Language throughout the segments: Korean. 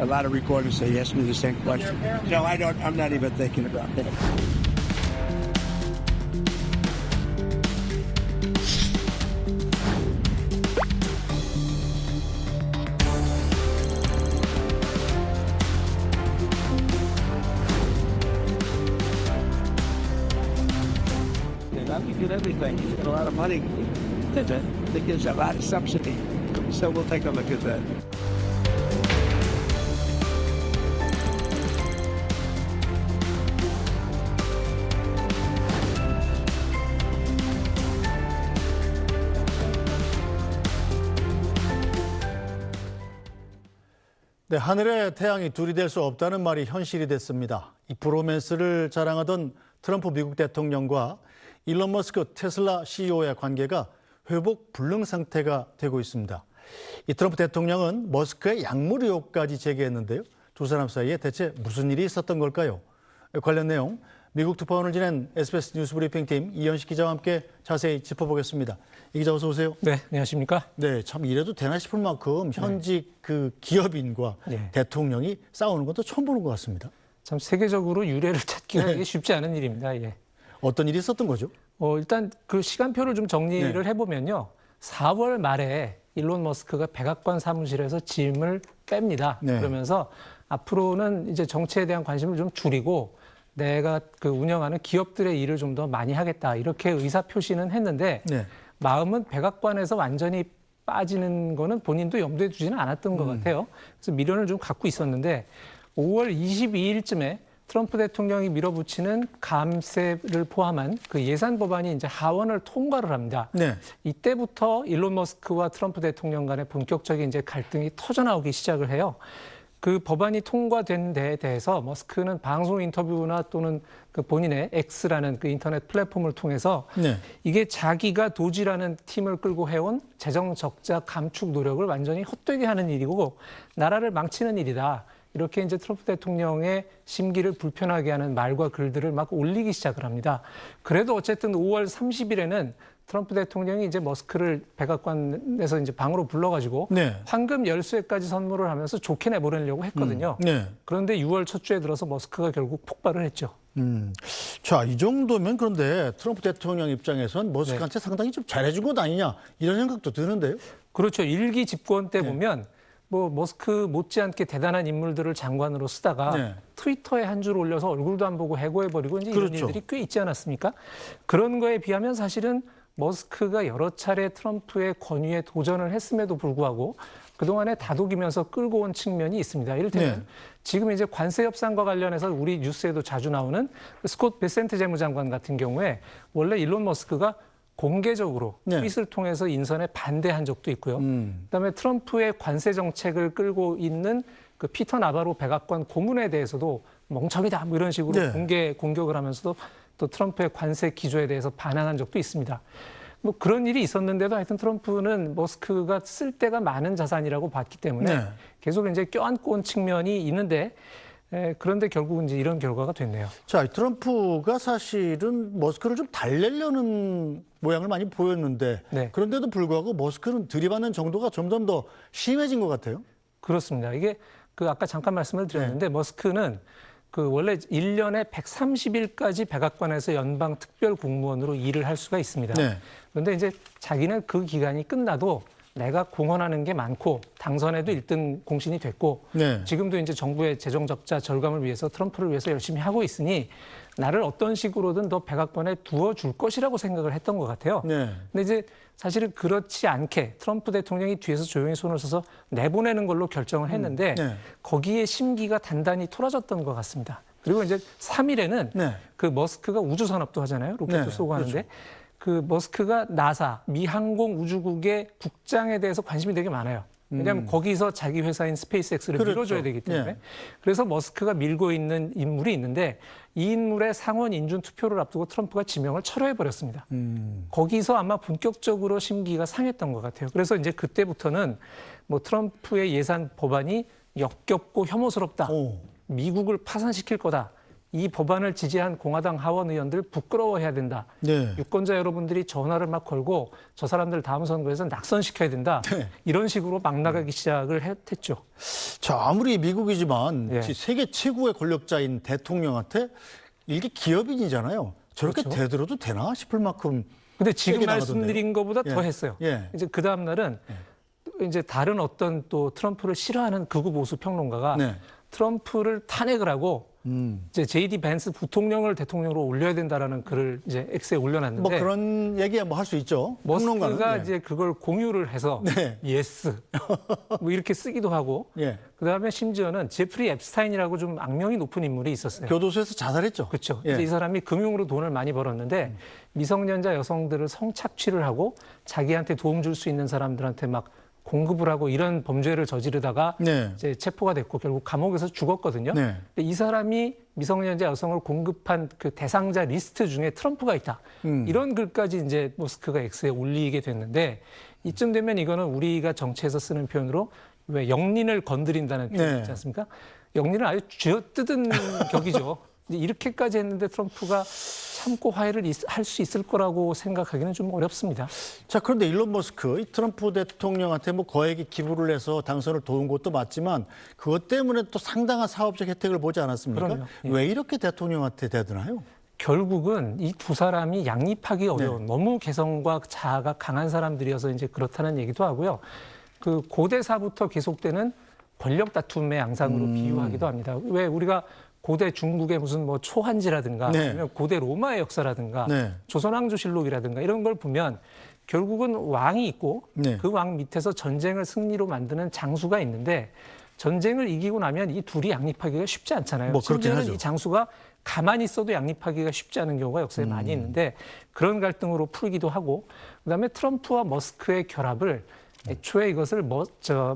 A lot of reporters say ask me the same question. No, I don't. I'm not even thinking about that. He did everything. He's got a lot of money. That gives a lot of subsidy. So we'll take a look at that. 네, 하늘에 태양이 둘이 될 수 없다는 말이 현실이 됐습니다. 이 브로맨스를 자랑하던 트럼프 미국 대통령과 일론 머스크 테슬라 CEO의 관계가 회복 불능 상태가 되고 있습니다. 이 트럼프 대통령은 머스크의 약물 의혹까지 제기했는데요. 두 사람 사이에 대체 무슨 일이 있었던 걸까요? 관련 내용 미국 특파원을 지낸 SBS 뉴스브리핑팀 이현식 기자와 함께 자세히 짚어보겠습니다. 이 기자 어서 오세요. 네, 안녕하십니까? 네, 참 이래도 되나 싶을 만큼 현직 그 기업인과 대통령이 싸우는 것도 처음 보는 것 같습니다. 참 세계적으로 유례를 찾기가 이게 쉽지 않은 일입니다. 예. 어떤 일이 있었던 거죠? 일단 그 시간표를 좀 정리를 해보면요. 4월 말에 일론 머스크가 백악관 사무실에서 짐을 뺍니다. 그러면서 앞으로는 이제 정치에 대한 관심을 좀 줄이고 내가 그 운영하는 기업들의 일을 좀 더 많이 하겠다. 이렇게 의사 표시는 했는데 마음은 백악관에서 완전히 빠지는 거는 본인도 염두에 두지는 않았던 것 같아요. 그래서 미련을 좀 갖고 있었는데 5월 22일쯤에 트럼프 대통령이 밀어붙이는 감세를 포함한 그 예산 법안이 이제 하원을 통과를 합니다. 이때부터 일론 머스크와 트럼프 대통령 간의 본격적인 이제 갈등이 터져나오기 시작을 해요. 그 법안이 통과된 데에 대해서 머스크는 방송 인터뷰나 또는 그 본인의 X라는 그 인터넷 플랫폼을 통해서 이게 자기가 도지라는 팀을 끌고 해온 재정 적자 감축 노력을 완전히 헛되게 하는 일이고 나라를 망치는 일이다. 이렇게 이제 트럼프 대통령의 심기를 불편하게 하는 말과 글들을 막 올리기 시작을 합니다. 그래도 어쨌든 5월 30일에는 트럼프 대통령이 이제 머스크를 백악관에서 이제 방으로 불러가지고 황금 열쇠까지 선물을 하면서 좋게 내보내려고 했거든요. 그런데 6월 첫 주에 들어서 머스크가 결국 폭발을 했죠. 자, 이 정도면 그런데 트럼프 대통령 입장에선 머스크한테 상당히 좀 잘해준 것 아니냐 이런 생각도 드는데요. 그렇죠. 일기 집권 때 보면 뭐 머스크 못지않게 대단한 인물들을 장관으로 쓰다가 트위터에 한 줄 올려서 얼굴도 안 보고 해고해버리고 이제 이런 일들이 꽤 있지 않았습니까? 그런 거에 비하면 사실은 머스크가 여러 차례 트럼프의 권위에 도전을 했음에도 불구하고 그동안에 다독이면서 끌고 온 측면이 있습니다. 이를테면 지금 이제 관세 협상과 관련해서 우리 뉴스에도 자주 나오는 스콧 베센트 재무장관 같은 경우에 원래 일론 머스크가 공개적으로 트윗을 통해서 인선에 반대한 적도 있고요. 그다음에 트럼프의 관세 정책을 끌고 있는 그 피터 나바로 백악관 고문에 대해서도 멍청이다 뭐 이런 식으로 공개 공격을 하면서도 또 트럼프의 관세 기조에 대해서 반항한 적도 있습니다. 뭐 그런 일이 있었는데도 하여튼 트럼프는 머스크가 쓸 데가 많은 자산이라고 봤기 때문에 계속 이제 껴안고 온 측면이 있는데 그런데 결국은 이제 이런 결과가 됐네요. 자, 트럼프가 사실은 머스크를 좀 달래려는 모양을 많이 보였는데 그런데도 불구하고 머스크는 들이받는 정도가 점점 더 심해진 것 같아요. 그렇습니다. 이게 그 아까 잠깐 말씀을 드렸는데 머스크는 그 원래 1년에 130일까지 백악관에서 연방 특별 공무원으로 일을 할 수가 있습니다. 그런데 이제 자기는 그 기간이 끝나도 내가 공헌하는 게 많고 당선에도 1등 공신이 됐고 지금도 이제 정부의 재정 적자 절감을 위해서 트럼프를 위해서 열심히 하고 있으니 나를 어떤 식으로든 더 백악관에 두어줄 것이라고 생각을 했던 것 같아요. 근데 이제 사실은 그렇지 않게 트럼프 대통령이 뒤에서 조용히 손을 써서 내보내는 걸로 결정을 했는데 거기에 심기가 단단히 토라졌던 것 같습니다. 그리고 이제 3일에는 그 머스크가 우주산업도 하잖아요. 로켓도 쏘고 하는데 그 머스크가 나사, 미 항공우주국의 국장에 대해서 관심이 되게 많아요. 왜냐하면 거기서 자기 회사인 스페이스X를 밀어줘야 되기 때문에. 그래서 머스크가 밀고 있는 인물이 있는데 이 인물의 상원 인준 투표를 앞두고 트럼프가 지명을 철회해버렸습니다. 거기서 아마 본격적으로 심기가 상했던 것 같아요. 그래서 이제 그때부터는 뭐 트럼프의 예산 법안이 역겹고 혐오스럽다. 미국을 파산시킬 거다. 이 법안을 지지한 공화당 하원 의원들 부끄러워해야 된다. 네. 유권자 여러분들이 전화를 막 걸고 저 사람들 다음 선거에서 낙선시켜야 된다. 네. 이런 식으로 막 나가기 시작을 했죠. 자, 아무리 미국이지만 예. 세계 최고의 권력자인 대통령한테 이게 기업인이잖아요. 저렇게 그렇죠. 대들어도 되나 싶을 만큼. 근데 지금 세게 말씀드린 것보다 예. 더 했어요. 예. 이제 그 다음 날은 이제 다른 어떤 또 트럼프를 싫어하는 극우 보수 평론가가 네. 트럼프를 탄핵을 하고 이제 J.D. 벤스 부통령을 대통령으로 올려야 된다라는 글을 이제 X에 올려놨는데 뭐 그런 얘기야 뭐 할 수 있죠. 머스크가 평론가는. 이제 그걸 공유를 해서 네. 예스 뭐 이렇게 쓰기도 하고 예. 그다음에 심지어는 제프리 앱스타인이라고 좀 악명이 높은 인물이 있었어요. 교도소에서 자살했죠. 그렇죠. 예. 이 사람이 금융으로 돈을 많이 벌었는데 미성년자 여성들을 성착취를 하고 자기한테 도움 줄 수 있는 사람들한테 막 공급을 하고 이런 범죄를 저지르다가 네. 이제 체포가 됐고 결국 감옥에서 죽었거든요. 네. 근데 이 사람이 미성년자 여성을 공급한 그 대상자 리스트 중에 트럼프가 있다. 이런 글까지 이제 머스크가 X에 올리게 됐는데 이쯤 되면 이거는 우리가 정치에서 쓰는 표현으로 왜 영린을 건드린다는 표현 네. 있지 않습니까? 영린을 아주 쥐어뜯은 격이죠. 이렇게까지 했는데 트럼프가 참고 화해를 할 수 있을 거라고 생각하기는 좀 어렵습니다. 자, 그런데 일론 머스크, 이 트럼프 대통령한테 뭐 거액의 기부를 해서 당선을 도운 것도 맞지만 그것 때문에 또 상당한 사업적 혜택을 보지 않았습니까? 그럼요. 예. 왜 이렇게 대통령한테 대드나요? 결국은 이 두 사람이 양립하기 어려운 너무 개성과 자아가 강한 사람들이어서 이제 그렇다는 얘기도 하고요. 그 고대사부터 계속되는 권력 다툼의 양상으로 비유하기도 합니다. 왜 우리가 고대 중국의 무슨 뭐 초한지라든가 네. 아니면 고대 로마의 역사라든가 네. 조선왕조실록이라든가 이런 걸 보면 결국은 왕이 있고 네. 그 왕 밑에서 전쟁을 승리로 만드는 장수가 있는데 전쟁을 이기고 나면 이 둘이 양립하기가 쉽지 않잖아요. 뭐 그렇긴 심지어는 하죠. 이 장수가 가만히 있어도 양립하기가 쉽지 않은 경우가 역사에 많이 있는데 그런 갈등으로 풀기도 하고 그다음에 트럼프와 머스크의 결합을 애초에 이것을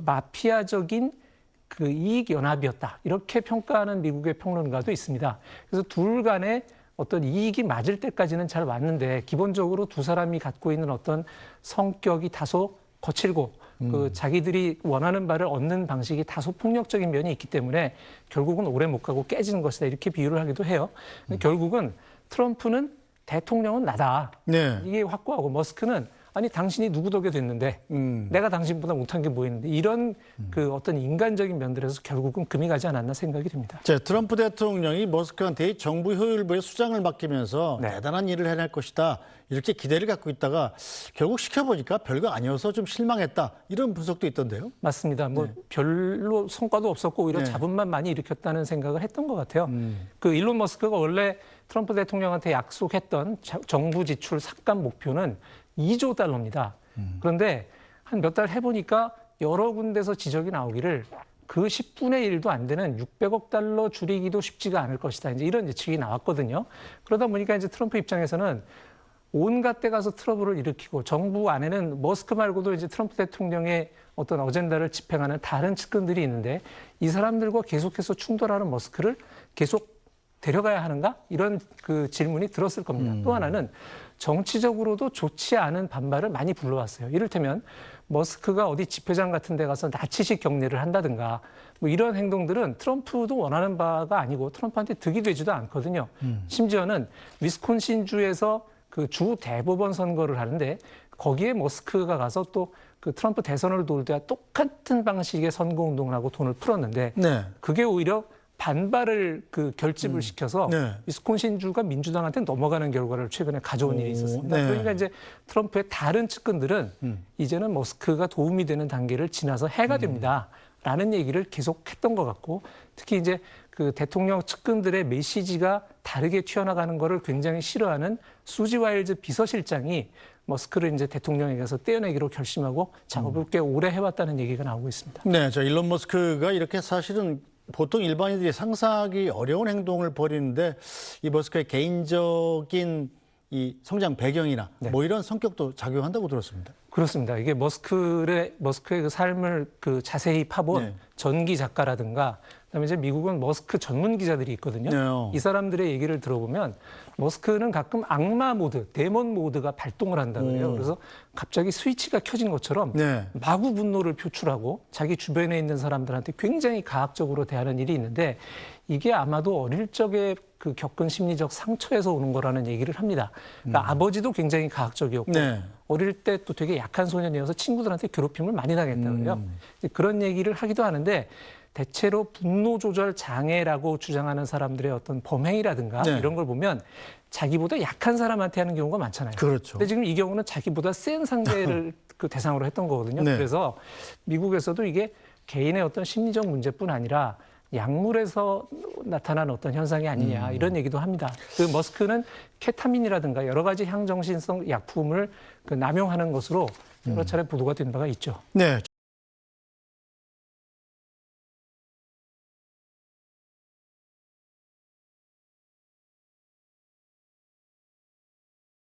마피아적인 그 이익 연합이었다. 이렇게 평가하는 미국의 평론가도 있습니다. 그래서 둘 간에 어떤 이익이 맞을 때까지는 잘 왔는데 기본적으로 두 사람이 갖고 있는 어떤 성격이 다소 거칠고 그 자기들이 원하는 바를 얻는 방식이 다소 폭력적인 면이 있기 때문에 결국은 오래 못 가고 깨지는 것이다. 이렇게 비유를 하기도 해요. 결국은 트럼프는 대통령은 나다. 네. 이게 확고하고 머스크는 아니 당신이 누구 덕에 됐는데 내가 당신보다 못한 게 뭐 있는데 이런 그 어떤 인간적인 면들에서 결국은 금이 가지 않았나 생각이 듭니다. 자, 트럼프 대통령이 머스크한테 정부 효율부의 수장을 맡기면서 네. 대단한 일을 해낼 것이다. 이렇게 기대를 갖고 있다가 결국 시켜보니까 별거 아니어서 좀 실망했다. 이런 분석도 있던데요. 맞습니다. 뭐 별로 성과도 없었고 오히려 네. 잡음만 많이 일으켰다는 생각을 했던 것 같아요. 그 일론 머스크가 원래 트럼프 대통령한테 약속했던 정부 지출 삭감 목표는 2조 달러입니다. 그런데 한 몇 달 해보니까 여러 군데서 지적이 나오기를 그 10분의 1도 안 되는 600억 달러 줄이기도 쉽지가 않을 것이다. 이제 이런 예측이 나왔거든요. 그러다 보니까 이제 트럼프 입장에서는 온갖 데 가서 트러블을 일으키고 정부 안에는 머스크 말고도 이제 트럼프 대통령의 어떤 어젠다를 집행하는 다른 측근들이 있는데 이 사람들과 계속해서 충돌하는 머스크를 계속 데려가야 하는가? 이런 그 질문이 들었을 겁니다. 또 하나는 정치적으로도 좋지 않은 반발을 많이 불러왔어요. 이를테면 머스크가 어디 집회장 같은 데 가서 나치식 격려를 한다든가 뭐 이런 행동들은 트럼프도 원하는 바가 아니고 트럼프한테 득이 되지도 않거든요. 심지어는 위스콘신주에서 그 주 대법원 선거를 하는데 거기에 머스크가 가서 또 그 트럼프 대선을 도울 때와 똑같은 방식의 선거운동을 하고 돈을 풀었는데 네. 그게 오히려 반발을 그 결집을 시켜서 네. 위스콘신주가 민주당한테 넘어가는 결과를 최근에 가져온 일이 있었습니다. 네. 그러니까 이제 트럼프의 다른 측근들은 이제는 머스크가 도움이 되는 단계를 지나서 해가 됩니다라는 얘기를 계속했던 것 같고 특히 이제 그 대통령 측근들의 메시지가 다르게 튀어나가는 거를 굉장히 싫어하는 수지 와일즈 비서실장이 머스크를 이제 대통령에게서 떼어내기로 결심하고 작업을 꽤 오래 해왔다는 얘기가 나오고 있습니다. 네, 저 일론 머스크가 이렇게 사실은 보통 일반인들이 상상하기 어려운 행동을 벌이는데 이 머스크의 개인적인 이 성장 배경이나 네. 뭐 이런 성격도 작용한다고 들었습니다. 그렇습니다. 이게 머스크의 그 삶을 그 자세히 파본 네. 전기 작가라든가 그다음에 이제 미국은 머스크 전문 기자들이 있거든요. 네. 이 사람들의 얘기를 들어보면 머스크는 가끔 악마 모드, 데몬 모드가 발동을 한다 그래요. 그래서 갑자기 스위치가 켜진 것처럼 네. 마구 분노를 표출하고 자기 주변에 있는 사람들한테 굉장히 가학적으로 대하는 일이 있는데 이게 아마도 어릴 적에 그 겪은 심리적 상처에서 오는 거라는 얘기를 합니다. 그러니까 아버지도 굉장히 가학적이었고 네. 어릴 때 또 되게 약한 소년이어서 친구들한테 괴롭힘을 많이 당했다고 그래요. 그런 얘기를 하기도 하는데 대체로 분노 조절 장애라고 주장하는 사람들의 어떤 범행이라든가 네. 이런 걸 보면 자기보다 약한 사람한테 하는 경우가 많잖아요. 그렇죠. 근데 지금 이 경우는 자기보다 센 상대를 그 대상으로 했던 거거든요. 네. 그래서 미국에서도 이게 개인의 어떤 심리적 문제뿐 아니라 약물에서 나타난 어떤 현상이 아니냐 이런 얘기도 합니다. 그 머스크는 케타민이라든가 여러 가지 향정신성 약품을 그 남용하는 것으로 여러 차례 보도가 된 바가 있죠. 네.